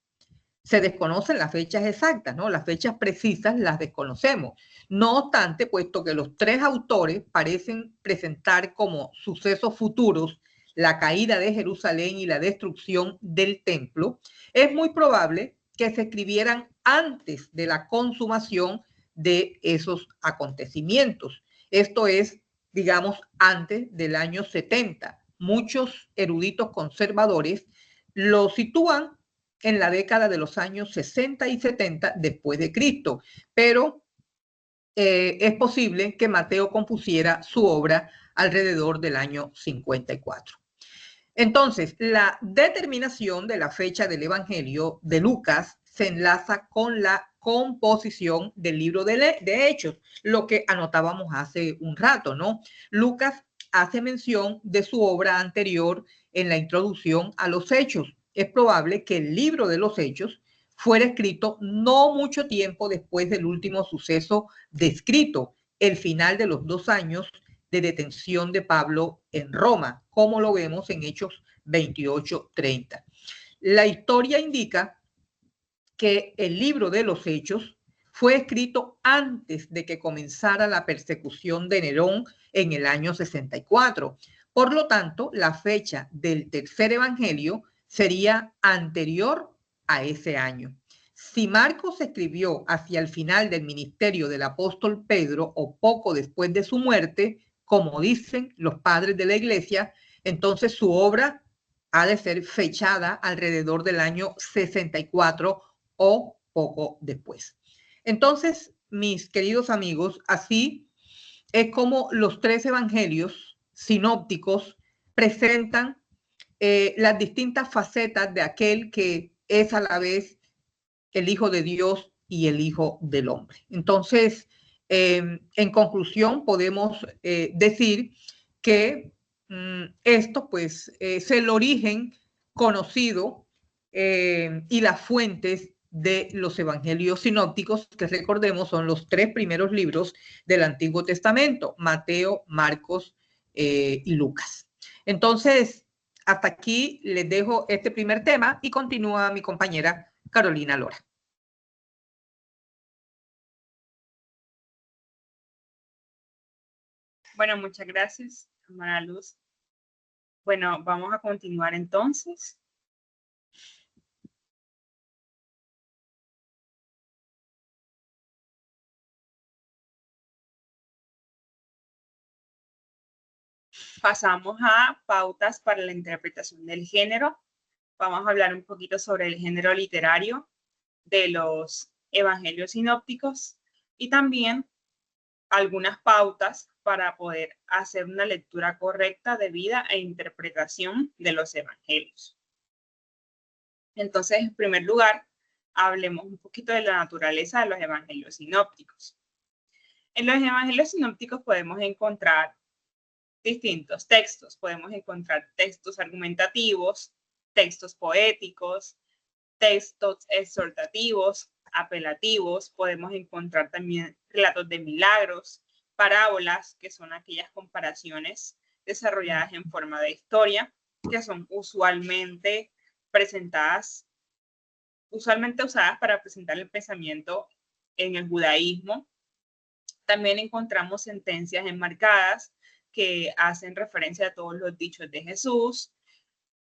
Se desconocen las fechas exactas, ¿no? Las fechas precisas las desconocemos. No obstante, puesto que los tres autores parecen presentar como sucesos futuros la caída de Jerusalén y la destrucción del templo, es muy probable que se escribieran antes de la consumación de esos acontecimientos. Esto es, digamos, antes del año 70. Muchos eruditos conservadores lo sitúan en la década de los años 60 y 70 después de Cristo, pero es posible que Mateo compusiera su obra alrededor del año 54. Entonces, la determinación de la fecha del Evangelio de Lucas se enlaza con la composición del libro de Hechos, lo que anotábamos hace un rato, ¿no? Lucas hace mención de su obra anterior en la introducción a los Hechos. Es probable que el libro de los Hechos fuera escrito no mucho tiempo después del último suceso descrito, el final de los 2 años de detención de Pablo en Roma, como lo vemos en Hechos 28:30. La historia indica que el libro de los Hechos fue escrito antes de que comenzara la persecución de Nerón en el año 64. Por lo tanto, la fecha del tercer evangelio sería anterior a ese año. Si Marcos escribió hacia el final del ministerio del apóstol Pedro o poco después de su muerte, como dicen los padres de la iglesia, entonces su obra ha de ser fechada alrededor del año 64 o poco después. Entonces, mis queridos amigos, así es como los tres evangelios sinópticos presentan las distintas facetas de aquel que es a la vez el Hijo de Dios y el Hijo del Hombre. Entonces, en conclusión, podemos decir que esto pues es el origen conocido y las fuentes de los evangelios sinópticos, que recordemos son los tres primeros libros del Antiguo Testamento: Mateo, Marcos y Lucas. Entonces, hasta aquí les dejo este primer tema y continúa mi compañera Carolina Lora. Bueno, muchas gracias, Mara Luz. Bueno, vamos a continuar entonces. Pasamos a pautas para la interpretación del género. Vamos a hablar un poquito sobre el género literario de los evangelios sinópticos y también algunas pautas para poder hacer una lectura correcta de vida e interpretación de los evangelios. Entonces, en primer lugar, hablemos un poquito de la naturaleza de los evangelios sinópticos. En los evangelios sinópticos podemos encontrar distintos textos. Podemos encontrar textos argumentativos, textos poéticos, textos exhortativos, apelativos. Podemos encontrar también relatos de milagros, parábolas, que son aquellas comparaciones desarrolladas en forma de historia, que son usualmente usadas para presentar el pensamiento en el judaísmo. También encontramos sentencias enmarcadas que hacen referencia a todos los dichos de Jesús.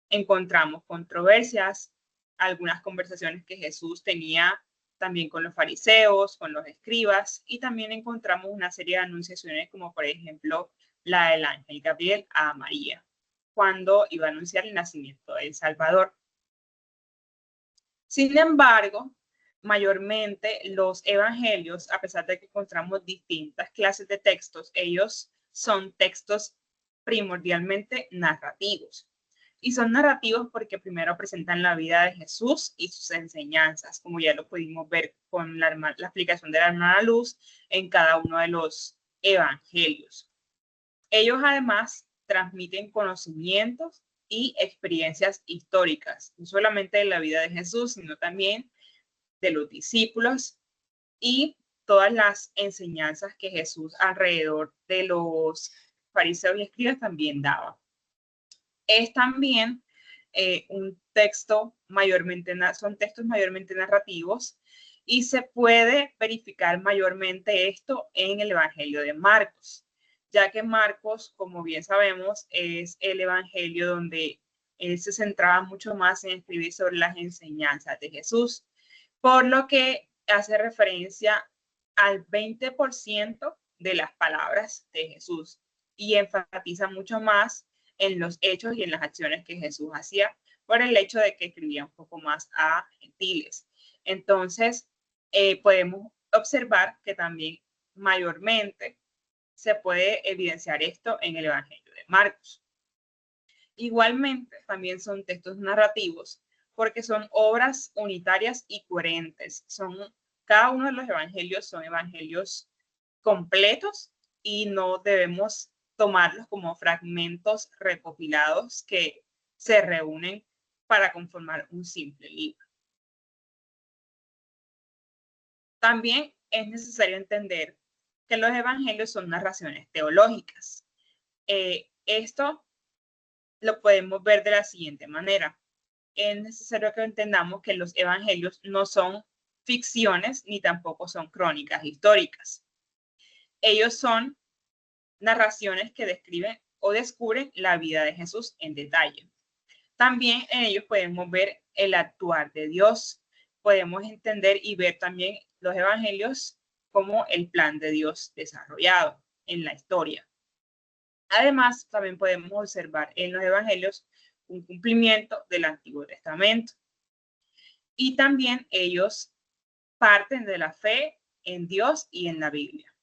Encontramos controversias, algunas conversaciones que Jesús tenía también con los fariseos, con los escribas, y también encontramos una serie de anunciaciones como por ejemplo la del ángel Gabriel a María, cuando iba a anunciar el nacimiento del Salvador. Sin embargo, mayormente los evangelios, a pesar de que encontramos distintas clases de textos, ellos son textos primordialmente narrativos. Y son narrativos porque primero presentan la vida de Jesús y sus enseñanzas, como ya lo pudimos ver con la explicación de la hermana Luz en cada uno de los evangelios. Ellos además transmiten conocimientos y experiencias históricas, no solamente de la vida de Jesús, sino también de los discípulos y todas las enseñanzas que Jesús alrededor de los fariseos y escribas también daba. Es también un texto son textos mayormente narrativos y se puede verificar mayormente esto en el Evangelio de Marcos, ya que Marcos, como bien sabemos, es el Evangelio donde él se centraba mucho más en escribir sobre las enseñanzas de Jesús, por lo que hace referencia al 20% de las palabras de Jesús y enfatiza mucho más en los hechos y en las acciones que Jesús hacía, por el hecho de que escribía un poco más a gentiles. Entonces, podemos observar que también mayormente se puede evidenciar esto en el Evangelio de Marcos. Igualmente, también son textos narrativos porque son obras unitarias y coherentes. Cada uno de los evangelios son evangelios completos y no debemos tomarlos como fragmentos recopilados que se reúnen para conformar un simple libro. También es necesario entender que los evangelios son narraciones teológicas. Esto lo podemos ver de la siguiente manera. Es necesario que entendamos que los evangelios no son ficciones ni tampoco son crónicas históricas. Ellos son narraciones que describen o descubren la vida de Jesús en detalle. También en ellos podemos ver el actuar de Dios. Podemos entender y ver también los evangelios como el plan de Dios desarrollado en la historia. Además, también podemos observar en los evangelios un cumplimiento del Antiguo Testamento. Y también ellos parten de la fe en Dios y en la Biblia.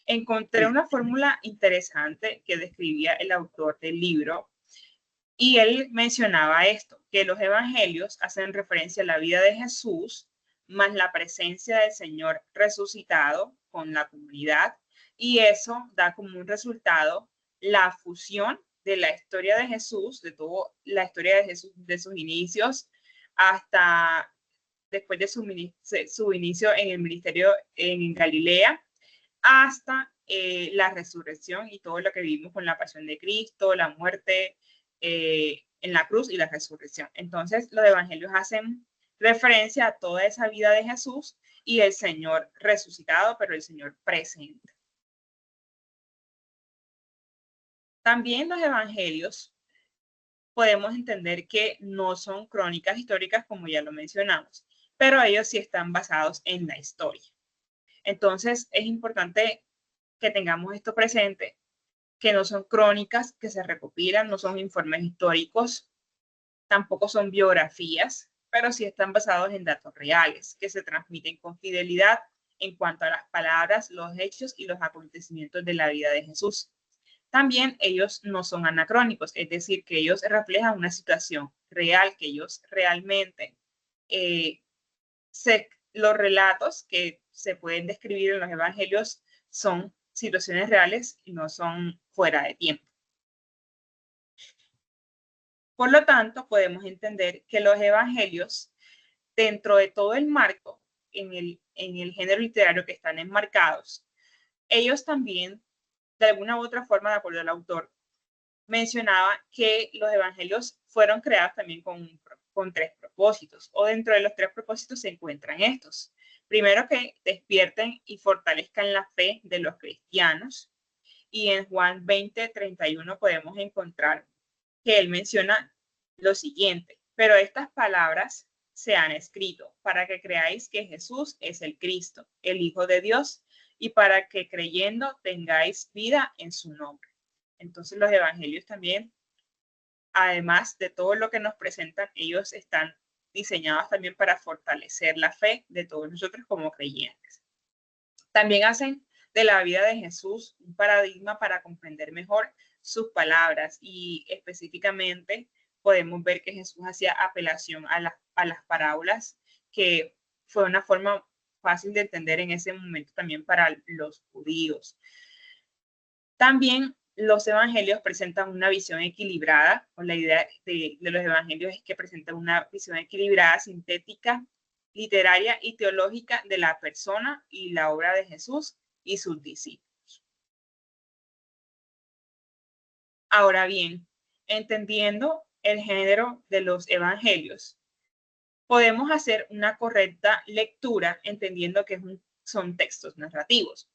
Encontré una fórmula interesante que describía el autor del libro y él mencionaba esto, que los evangelios hacen referencia a la vida de Jesús más la presencia del Señor resucitado con la comunidad, y eso da como un resultado la fusión de la historia de Jesús, de toda la historia de Jesús, de sus inicios hasta después de su inicio en el ministerio en Galilea, hasta la resurrección y todo lo que vivimos con la pasión de Cristo, la muerte en la cruz y la resurrección. Entonces, los evangelios hacen referencia a toda esa vida de Jesús y el Señor resucitado, pero el Señor presente. También los evangelios podemos entender que no son crónicas históricas, como ya lo mencionamos, pero ellos sí están basados en la historia. Entonces, es importante que tengamos esto presente, que no son crónicas que se recopilan, no son informes históricos, tampoco son biografías, pero sí están basados en datos reales que se transmiten con fidelidad en cuanto a las palabras, los hechos y los acontecimientos de la vida de Jesús. También ellos no son anacrónicos, es decir, que ellos reflejan una situación real, que ellos realmente, los relatos que se pueden describir en los evangelios son situaciones reales y no son fuera de tiempo. Por lo tanto, podemos entender que los evangelios, dentro de todo el marco, en el género literario que están enmarcados, ellos también, de alguna u otra forma, de acuerdo al autor, mencionaba que los evangelios fueron creados también con tres propósitos, o dentro de los tres propósitos se encuentran estos. Primero, que despierten y fortalezcan la fe de los cristianos. Y en Juan 20:31 podemos encontrar que él menciona lo siguiente: pero estas palabras se han escrito para que creáis que Jesús es el Cristo, el Hijo de Dios, y para que creyendo tengáis vida en su nombre. Entonces los evangelios también, además de todo lo que nos presentan, ellos están diseñados también para fortalecer la fe de todos nosotros como creyentes. También hacen de la vida de Jesús un paradigma para comprender mejor sus palabras, y específicamente podemos ver que Jesús hacía apelación a las parábolas, que fue una forma fácil de entender en ese momento también para los judíos. También los evangelios presentan una visión equilibrada, o la idea de los evangelios es que presentan una visión equilibrada, sintética, literaria y teológica de la persona y la obra de Jesús y sus discípulos. Ahora bien, entendiendo el género de los evangelios, podemos hacer una correcta lectura entendiendo que son textos narrativos.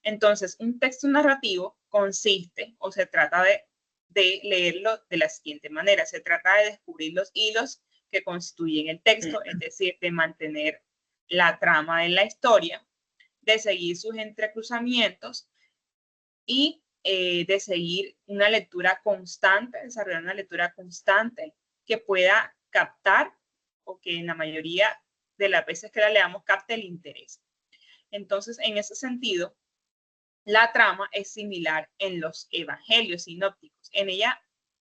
Entonces, un texto narrativo consiste o se trata de leerlo de la siguiente manera. Se trata de descubrir los hilos que constituyen el texto, es decir, de mantener la trama de la historia, de seguir sus entrecruzamientos y de seguir una lectura constante, desarrollar una lectura constante que pueda captar, o que en la mayoría de las veces que la leamos capte el interés. Entonces, en ese sentido, la trama es similar en los evangelios sinópticos. En ella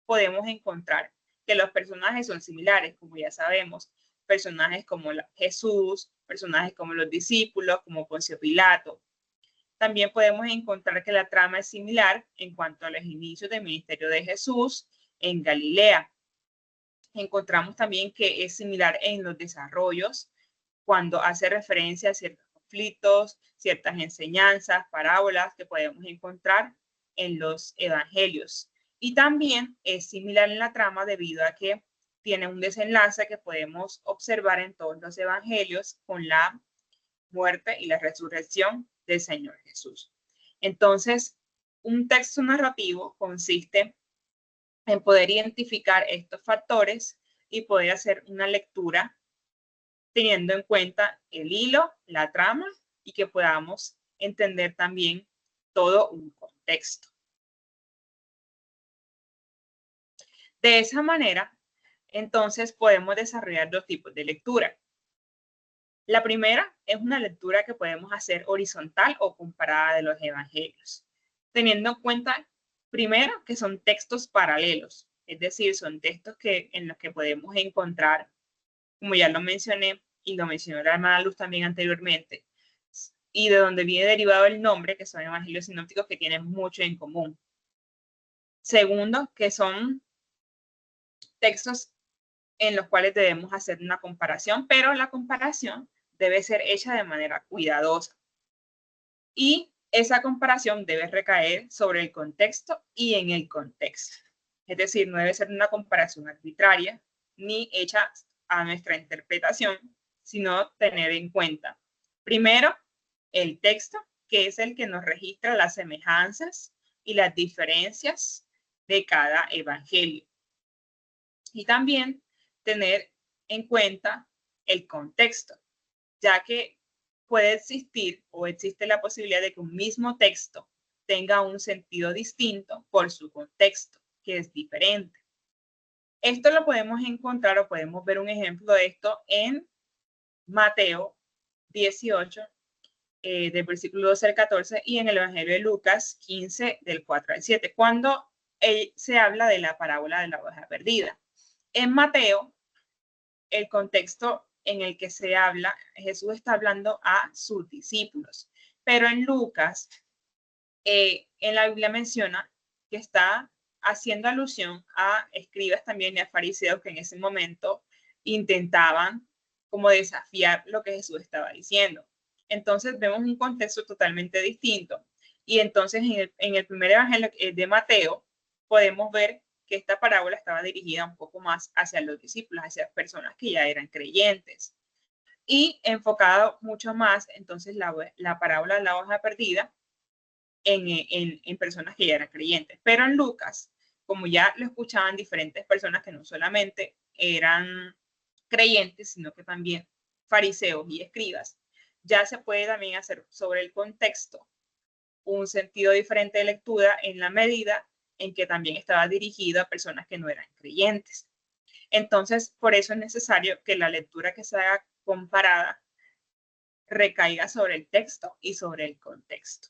podemos encontrar que los personajes son similares, como ya sabemos, personajes como Jesús, personajes como los discípulos, como Poncio Pilato. También podemos encontrar que la trama es similar en cuanto a los inicios del ministerio de Jesús en Galilea. Encontramos también que es similar en los desarrollos, cuando hace referencia a ciertos conflictos, ciertas enseñanzas, parábolas que podemos encontrar en los evangelios. Y también es similar en la trama debido a que tiene un desenlace que podemos observar en todos los evangelios con la muerte y la resurrección del Señor Jesús. Entonces, un texto narrativo consiste en poder identificar estos factores y poder hacer una lectura teniendo en cuenta el hilo, la trama, y que podamos entender también todo un contexto. De esa manera, entonces podemos desarrollar dos tipos de lectura. La primera es una lectura que podemos hacer horizontal o comparada de los evangelios, teniendo en cuenta, primero, que son textos paralelos, es decir, son textos en los que podemos encontrar, como ya lo mencioné, y lo mencionó la hermana Luz también anteriormente, y de donde viene derivado el nombre, que son evangelios sinópticos, que tienen mucho en común. Segundo, que son textos en los cuales debemos hacer una comparación, pero la comparación debe ser hecha de manera cuidadosa. Y esa comparación debe recaer sobre el contexto y en el contexto. Es decir, no debe ser una comparación arbitraria ni hecha a nuestra interpretación, sino tener en cuenta, primero, el texto, que es el que nos registra las semejanzas y las diferencias de cada evangelio. Y también tener en cuenta el contexto, ya que puede existir o existe la posibilidad de que un mismo texto tenga un sentido distinto por su contexto, que es diferente. Esto lo podemos encontrar o podemos ver un ejemplo de esto en Mateo 18, del versículo 12 al 14, y en el Evangelio de Lucas 15, del 4 al 7, cuando se habla de la parábola de la oveja perdida. En Mateo, el contexto en el que se habla, Jesús está hablando a sus discípulos, pero en Lucas, en la Biblia menciona que está haciendo alusión a escribas también y a fariseos que en ese momento intentaban como desafiar lo que Jesús estaba diciendo. Entonces vemos un contexto totalmente distinto. Y entonces en el primer evangelio de Mateo podemos ver que esta parábola estaba dirigida un poco más hacia los discípulos, hacia personas que ya eran creyentes. Y enfocado mucho más, entonces, la parábola de la hoja perdida en personas que ya eran creyentes. Pero en Lucas, como ya lo escuchaban diferentes personas que no solamente eran creyentes, sino que también fariseos y escribas, ya se puede también hacer sobre el contexto un sentido diferente de lectura en la medida en que también estaba dirigido a personas que no eran creyentes. Entonces, por eso es necesario que la lectura que se haga comparada recaiga sobre el texto y sobre el contexto.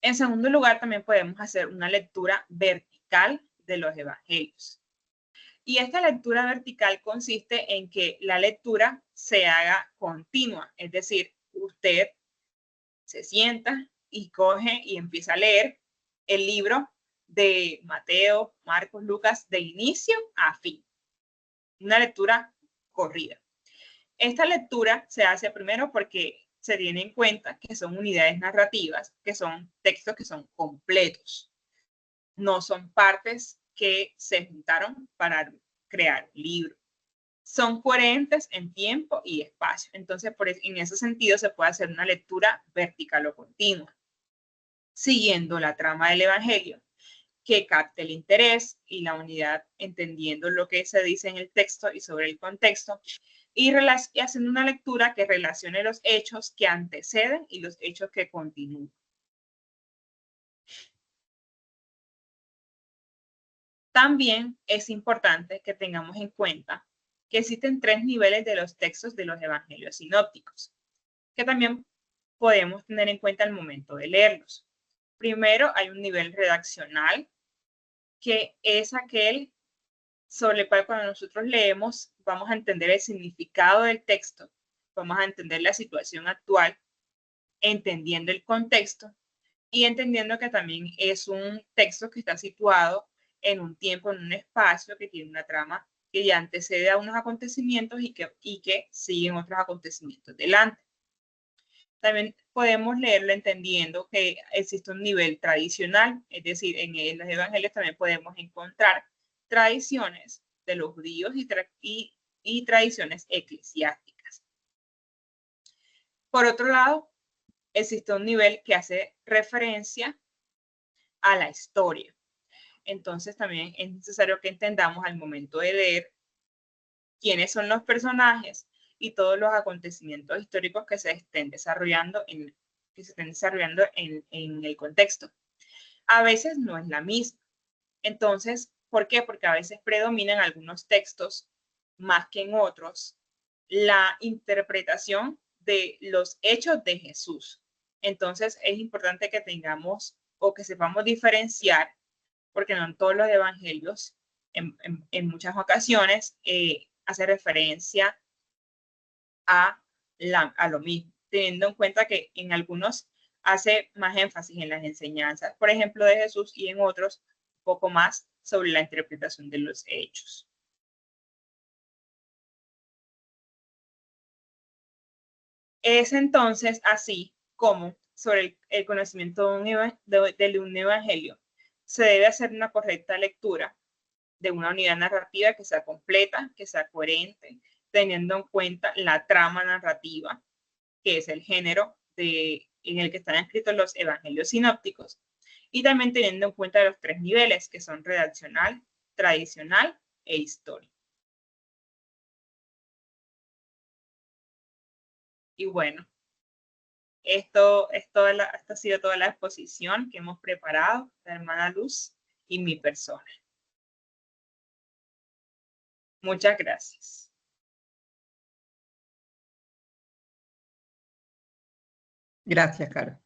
En segundo lugar, también podemos hacer una lectura vertical de los evangelios. Y esta lectura vertical consiste en que la lectura se haga continua, es decir, usted se sienta y coge y empieza a leer el libro de Mateo, Marcos, Lucas, de inicio a fin. Una lectura corrida. Esta lectura se hace primero porque se tiene en cuenta que son unidades narrativas, que son textos que son completos. No son partes que se juntaron para crear un libro. Son coherentes en tiempo y espacio. Entonces, en ese sentido, se puede hacer una lectura vertical o continua, siguiendo la trama del Evangelio, que capte el interés y la unidad, entendiendo lo que se dice en el texto y sobre el contexto, y haciendo una lectura que relacione los hechos que anteceden y los hechos que continúan. También es importante que tengamos en cuenta que existen 3 niveles de los textos de los evangelios sinópticos, que también podemos tener en cuenta al momento de leerlos. Primero, hay un nivel redaccional, que es aquel sobre el cual cuando nosotros leemos vamos a entender el significado del texto, vamos a entender la situación actual, entendiendo el contexto y entendiendo que también es un texto que está situado en un tiempo, en un espacio, que tiene una trama que ya antecede a unos acontecimientos y que siguen otros acontecimientos delante. También podemos leerlo entendiendo que existe un nivel tradicional, es decir, en los evangelios también podemos encontrar tradiciones de los judíos y tradiciones eclesiásticas. Por otro lado, existe un nivel que hace referencia a la historia. Entonces también es necesario que entendamos al momento de leer quiénes son los personajes y todos los acontecimientos históricos que se estén desarrollando en el contexto. A veces no es la misma. Entonces, ¿por qué? Porque a veces predominan algunos textos más que en otros la interpretación de los hechos de Jesús. Entonces, es importante que tengamos o que sepamos diferenciar, porque no en todos los evangelios, en muchas ocasiones, hace referencia a lo mismo, teniendo en cuenta que en algunos hace más énfasis en las enseñanzas, por ejemplo, de Jesús, y en otros un poco más sobre la interpretación de los hechos. Es entonces así como sobre el conocimiento de un evangelio se debe hacer una correcta lectura de una unidad narrativa que sea completa, que sea coherente, teniendo en cuenta la trama narrativa, que es el género en el que están escritos los evangelios sinópticos, y también teniendo en cuenta los 3 niveles, que son redaccional, tradicional e histórico. Y bueno, esto ha sido toda la exposición que hemos preparado, la hermana Luz y mi persona. Muchas gracias. Gracias, Caro.